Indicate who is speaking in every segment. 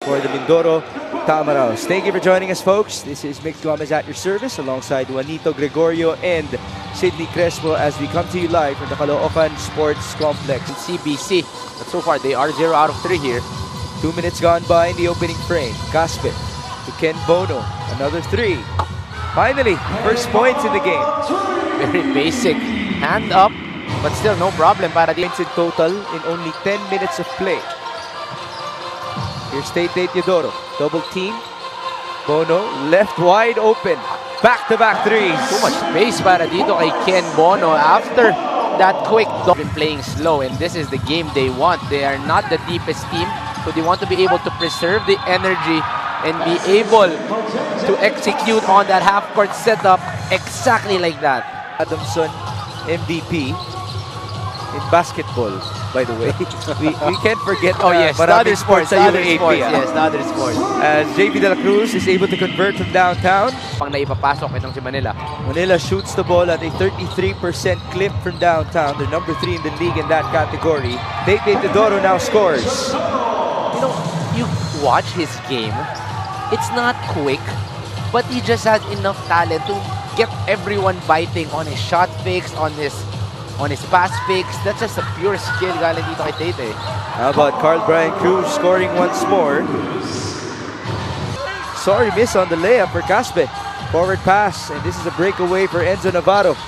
Speaker 1: for the Mindoro Tamaraws. Thank you for joining us, folks. This is Mick Gomez at your service alongside Juanito Gregorio and Sidney Crespo as we come to you live from the Caloocan Sports Complex.
Speaker 2: CBC, but so far they are 0 out of 3 here.
Speaker 1: 2 minutes gone by in the opening frame. Caspe to Ken Bono. Another 3. Finally, first points in the game.
Speaker 2: Very basic. Hand up, but still no problem para di.
Speaker 1: Points in total in only 10 minutes of play. Here's Tate Teodoro. Double team. Bono left wide open. Back-to-back threes.
Speaker 2: Too much space para dito kay Ken Bono after that quick been playing slow, and this is the game they want. They are not the deepest team, so they want to be able to preserve the energy and be able to execute on that half-court setup exactly like that.
Speaker 1: Adamson, MVP in basketball, by the way. we can't forget
Speaker 2: Oh yes, the other sports,
Speaker 1: sa UAP.
Speaker 2: yes, the other sports.
Speaker 1: As JB De La Cruz is able to convert from downtown.
Speaker 2: Pang naipapasok itong si Manila.
Speaker 1: Manila shoots the ball at a 33% clip from downtown. They're number 3 in the league in that category. Tate Teodoro now scores.
Speaker 2: You know, you watch his game, it's not quick, but he just has enough talent to get everyone biting on his shot fakes, on his pass fakes. That's just a pure skill galing dito kay Tate.
Speaker 1: How about Carl Brian Cruz scoring once more? Sorry miss on the layup for Caspe. Forward pass, and this is a breakaway for Enzo Navarro.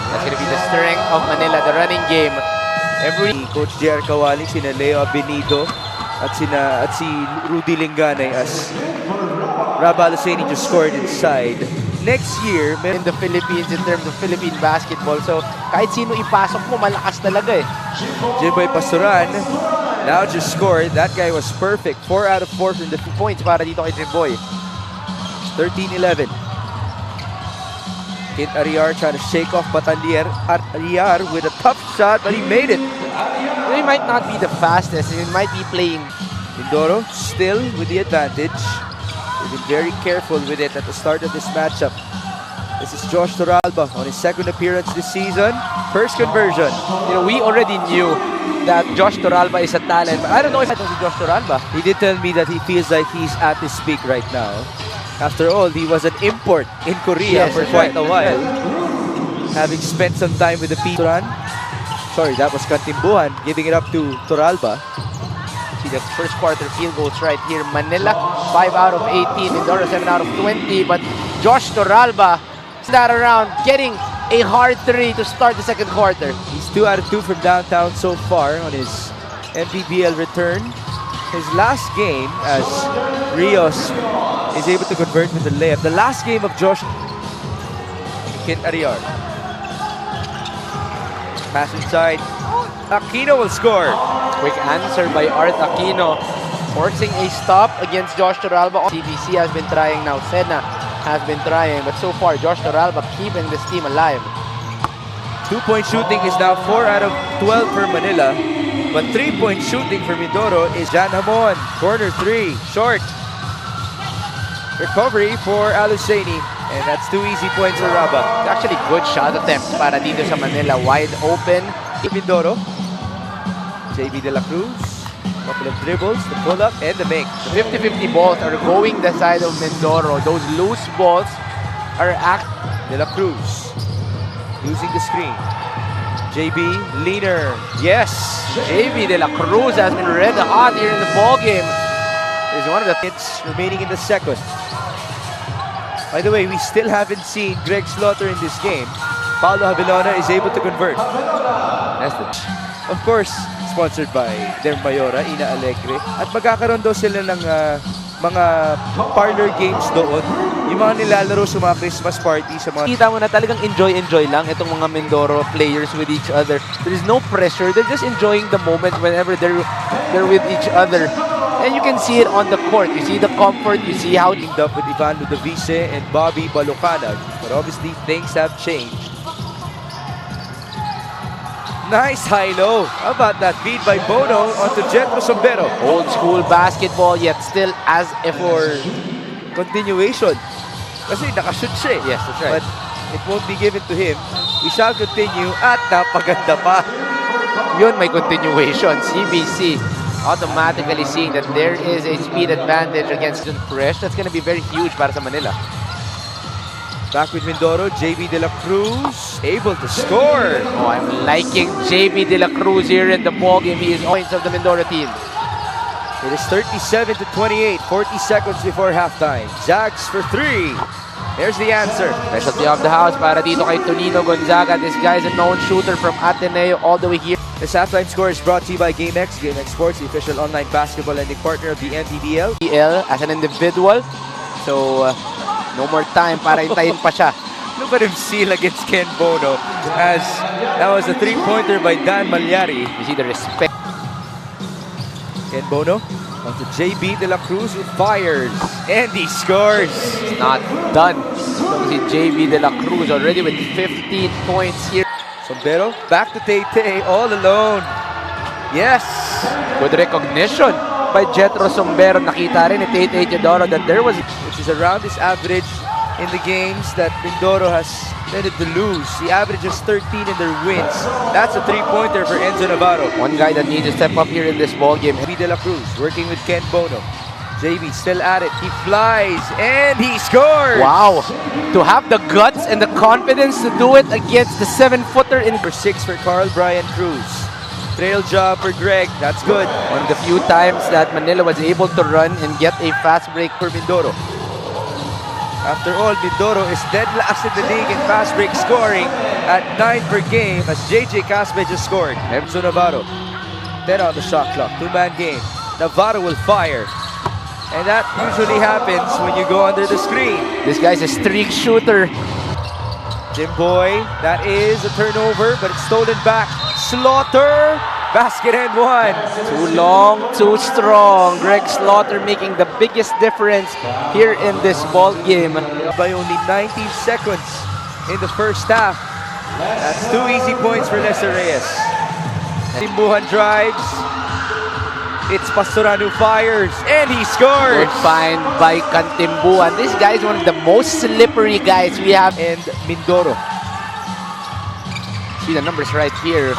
Speaker 2: That's going to be the strength of Manila, the running game.
Speaker 1: Coach JR Kawaling, sina Leo Benito at si Rudy Linganay as Raba Aluseni just scored inside. Next year,
Speaker 2: In the Philippines, in terms of Philippine basketball, so kahit sino ipasok mo, malakas talaga eh.
Speaker 1: Jimboy Pastoran now just scored. That guy was perfect. 4 out of 4 from the
Speaker 2: Points para dito kay Jimboy.
Speaker 1: 13-11. Kid Ariar trying to shake off Batang Ariar with a tough shot, but he made it.
Speaker 2: He might not be the fastest, he might be playing.
Speaker 1: Mindoro still with the advantage. They've been very careful with it at the start of this matchup. This is Josh Toralba on his second appearance this season. First conversion.
Speaker 2: You know, we already knew that Josh Toralba is a talent, but I don't know if I know si Josh Toralba.
Speaker 1: He did tell me that he feels like he's at his peak right now. After all, he was an import in Korea for quite a while. Having spent some time with the Pituran. Sorry, that was Kantimbuhan giving it up to Toralba.
Speaker 2: See the first quarter field goals right here. Manila, 5 out of 18. Mindoro, 7 out of 20. But Josh Toralba that around, getting a hard 3 to start the second quarter.
Speaker 1: He's 2 out of 2 from downtown so far on his Mpbl return. His last game as Rios is able to convert with the layup. The last game of Josh Kid Ariar. Pass inside. Aquino will score.
Speaker 2: Quick answer by Art Aquino, forcing a stop against Josh Toralba. CBC has been trying now. Sena has been trying, but so far Josh Toralba keeping this team alive.
Speaker 1: 2-point shooting is now 4 out of 12 for Manila. But 3-point shooting for Mindoro is Jan Hamon. Corner 3, short. Recovery for Aluseni. And that's 2 easy points for Raba.
Speaker 2: Actually, good shot attempts para dito sa Manila. Wide open.
Speaker 1: Mindoro. JB De La Cruz. Couple of dribbles, the pull-up, and the make.
Speaker 2: The 50-50 balls are going the side of Mindoro. Those loose balls are
Speaker 1: De La Cruz using the screen. JB, leaner. Yes!
Speaker 2: JB De La Cruz has been red hot here in the ball game.
Speaker 1: Is one of the hits remaining in the second. By the way, we still haven't seen Greg Slaughter in this game. Paulo Havilona is able to convert. That's the, of course, sponsored by Mayora, Ina Alegre. At magkakaroon daw sila ng mga parlor games doon. Yung mga nilalaro sa mga Christmas party. Sa mga
Speaker 2: kita mo na talagang enjoy lang itong mga Mindoro players with each other. There is no pressure. They're just enjoying the moment whenever they're with each other. And you can see it on the court. You see the comfort. You see how
Speaker 1: teamed up with Ivan Ludovice and Bobby Balucanag. But obviously, things have changed. Nice high-low. How about that feed by Bono onto Jetro Sombero?
Speaker 2: Old school basketball, yet still as if
Speaker 1: For continuation. Kasi nakashoot siya eh.
Speaker 2: Yes, that's right.
Speaker 1: But it won't be given to him. We shall continue at napaganda pa.
Speaker 2: Yun, may continuation. CBC automatically seeing that there is a speed advantage against Fresh. That's going to be very huge para sa Manila.
Speaker 1: Back with Mindoro, JB De La Cruz able to score.
Speaker 2: Oh, I'm liking JB De La Cruz here in the ballgame. He is points of the Mindoro team.
Speaker 1: It is 37 to 28, 40 seconds before halftime. Zags for three. There's the answer.
Speaker 2: Specialty of the house para dito kay Tonino Gonzaga. This guy is a known shooter from Ateneo all the way here.
Speaker 1: This halftime score is brought to you by GameX. GameX Sports, the official online basketball lending partner of the Mpbl.
Speaker 2: As an individual. So, no more time para hintayin pa siya.
Speaker 1: Look at him seal against Ken Bono as that was a three-pointer by Dan Malyari.
Speaker 2: You see the respect.
Speaker 1: Ken Bono onto JB De La Cruz who fires and he scores.
Speaker 2: It's not done. So see JB De La Cruz already with 15 points here.
Speaker 1: Sombero back to Tay all alone. Yes!
Speaker 2: Good recognition by Jetro Sombero. Nakita rin ni Tay Teodoro that there was,
Speaker 1: which is around his average in the games that Mindoro has tended to lose. He averages 13 in their wins. That's a three-pointer for Enzo Navarro.
Speaker 2: One guy that needs to step up here in this ball game.
Speaker 1: JB De La Cruz working with Ken Bono. JB still at it. He flies and he scores.
Speaker 2: Wow! To have the guts and the confidence to do it against the 7-footer in
Speaker 1: for 6 for Carl Brian Cruz. Trail job for Greg. That's good.
Speaker 2: One of the few times that Manila was able to run and get a fast break
Speaker 1: for Mindoro. After all, Mindoro is dead last in the league in fast break scoring at 9 per game as JJ Caspe just scored. Enzo Navarro, 10 on the shot clock. Two-man game. Navarro will fire. And that usually happens when you go under the screen.
Speaker 2: This guy's a streak shooter.
Speaker 1: Jimboy, that is a turnover, but it's stolen back. Slaughter, basket and one.
Speaker 2: Too long, too strong. Greg Slaughter making the biggest difference here in this ball game.
Speaker 1: By only 19 seconds in the first half. That's 2 easy points for Lester Reyes. Timbuhan drives. It's Pastoran who fires, and he scores!
Speaker 2: Good find by Cantimbuan. This guy is one of the most slippery guys we have.
Speaker 1: And Mindoro.
Speaker 2: See the numbers right here.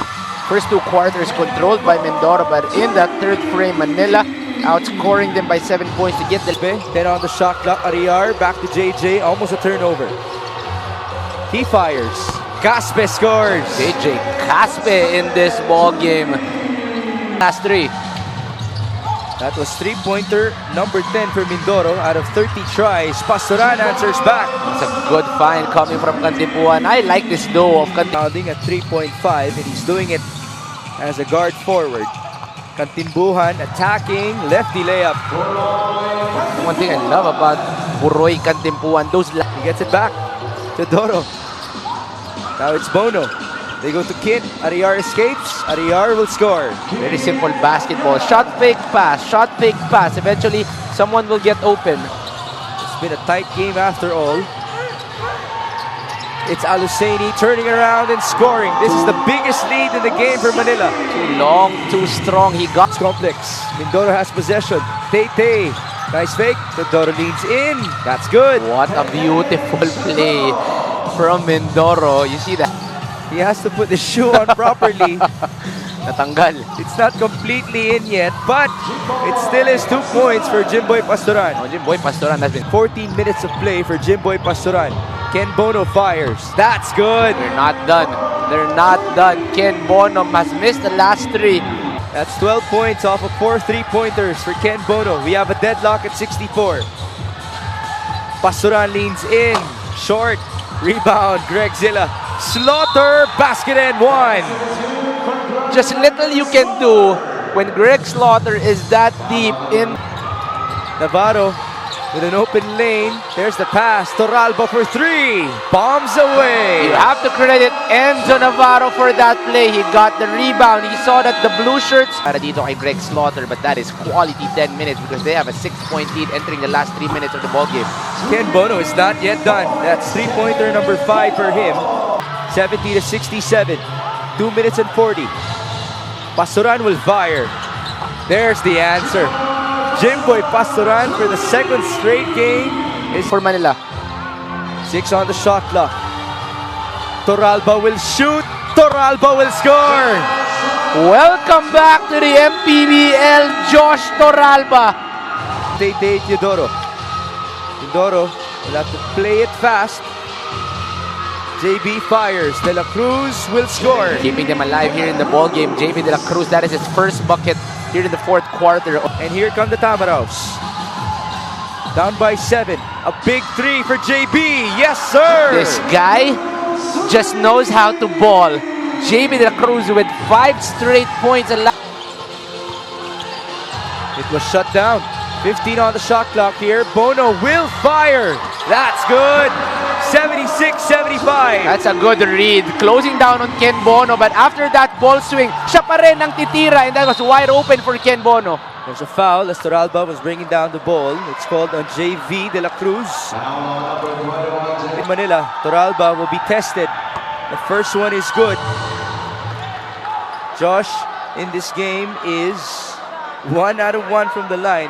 Speaker 2: First 2 quarters controlled by Mindoro, but in that third frame, Manila outscoring them by 7 points to get the...
Speaker 1: 10 on the shot clock. Ariar back to JJ, almost a turnover. He fires. Caspe scores.
Speaker 2: JJ Caspe in this ball game. Last 3.
Speaker 1: That was three-pointer number 10 for Mindoro out of 30 tries. Pastoran answers back.
Speaker 2: It's a good find coming from Cantimbuan. I like this duo of
Speaker 1: Cantimbuan at 3.5 and he's doing it as a guard forward. Cantimbuhan attacking, lefty layup.
Speaker 2: One thing I love about Buroy Cantimbuan,
Speaker 1: he gets it back to Doro. Now it's Bono. They go to Kit. Ariar escapes. Ariar will score.
Speaker 2: Very simple basketball. Shot fake pass. Shot fake pass. Eventually, someone will get open.
Speaker 1: It's been a tight game after all. It's Alusaini turning around and scoring. This is the biggest lead in the game for Manila.
Speaker 2: Too long, too strong. He got
Speaker 1: complex. Mindoro has possession. Tay. Nice fake. Mindoro leans in. That's good.
Speaker 2: What a beautiful play from Mindoro. You see that?
Speaker 1: He has to put the shoe on properly.
Speaker 2: Natanggal.
Speaker 1: It's not completely in yet, but it still is 2 points for Jimboy Pastoran.
Speaker 2: Oh, Jimboy Pastoran has been
Speaker 1: 14 minutes of play for Jimboy Pastoran. Ken Bono fires. That's good.
Speaker 2: They're not done. They're not done. Ken Bono has missed the last 3.
Speaker 1: That's 12 points off of 4 3-pointers for Ken Bono. We have a deadlock at 64. Pastoran leans in. Short. Rebound. Greg Zilla. Slaughter, basket and one.
Speaker 2: Just little you can do when Greg Slaughter is that deep in.
Speaker 1: Navarro with an open lane. There's the pass. Torralba for 3. Bombs away.
Speaker 2: You have to credit Enzo Navarro for that play. He got the rebound. He saw that the blue shirts. Para dito kay Greg Slaughter, but that is quality 10 minutes because they have a 6-point lead entering the last 3 minutes of the ball game.
Speaker 1: Ken Bono is not yet done. That's 3-pointer number 5 for him. 70 to 67. 2 minutes and 40. Pastoran will fire. There's the answer. Jimboy Pastoran for the 2nd straight game is
Speaker 2: for Manila.
Speaker 1: 6 on the shot clock. Torralba will shoot. Torralba will score.
Speaker 2: Welcome back to the Mpbl, Josh Torralba.
Speaker 1: Teodoro. Mindoro will have to play it fast. JB fires. De La Cruz will score.
Speaker 2: Keeping them alive here in the ball game. JB De La Cruz, that is his first bucket here in the fourth quarter.
Speaker 1: And here come the Tamaraws. Down by 7. A big 3 for JB. Yes, sir.
Speaker 2: This guy just knows how to ball. JB De La Cruz with 5 straight points.
Speaker 1: It was shut down. 15 on the shot clock here. Bono will fire. That's good. 76-75.
Speaker 2: That's a good read. Closing down on Ken Bono. But after that ball swing, siya pa rin ang titira. And that was wide open for Ken Bono.
Speaker 1: There's a foul as Torralba was bringing down the ball. It's called on JV De La Cruz. In Manila, Torralba will be tested. The first one is good. Josh in this game is 1 out of 1 from the line.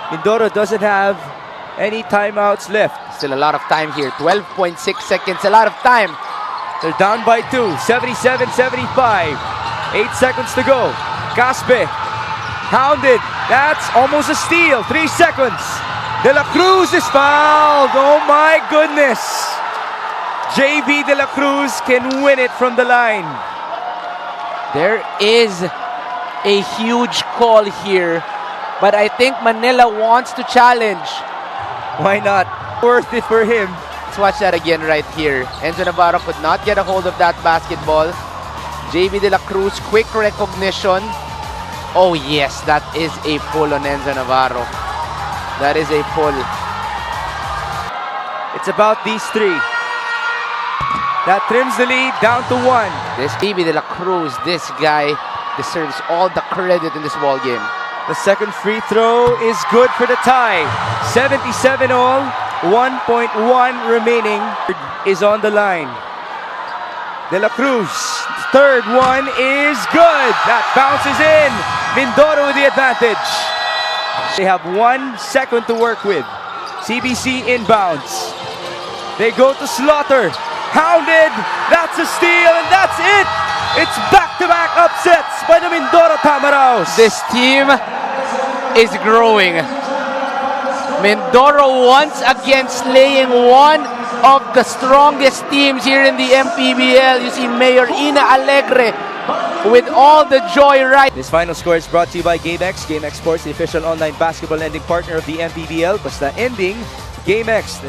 Speaker 1: Mindoro doesn't have any timeouts left.
Speaker 2: Still a lot of time here. 12.6 seconds. A lot of time.
Speaker 1: They're down by 2. 77-75. 8 seconds to go. Caspe. Hounded. That's almost a steal. 3 seconds. De La Cruz is fouled. Oh my goodness. JB De La Cruz can win it from the line.
Speaker 2: There is a huge call here. But I think Manila wants to challenge.
Speaker 1: Why not? Worth it for him.
Speaker 2: Let's watch that again right here. Enzo Navarro could not get a hold of that basketball. JB De La Cruz, quick recognition. Oh yes, that is a pull on Enzo Navarro. That is a pull.
Speaker 1: It's about these 3. That trims the lead down to 1.
Speaker 2: This JB De La Cruz, this guy deserves all the credit in this ball game.
Speaker 1: The second free throw is good for the tie. 77 all, 1.1 remaining is on the line. De La Cruz, third one is good. That bounces in. Mindoro with the advantage. They have 1 second to work with. CBC inbounds. They go to Slaughter. Hounded. That's a steal and that's it. It's back-to-back upsets by the Mindoro Tamaraws.
Speaker 2: This team is growing. Mindoro once again slaying one of the strongest teams here in the Mpbl. You see Mayor Ina Alegre with all the joy right.
Speaker 1: This final score is brought to you by GameX. GameX Sports, the official online basketball lending partner of the Mpbl. Basta ending, GameX.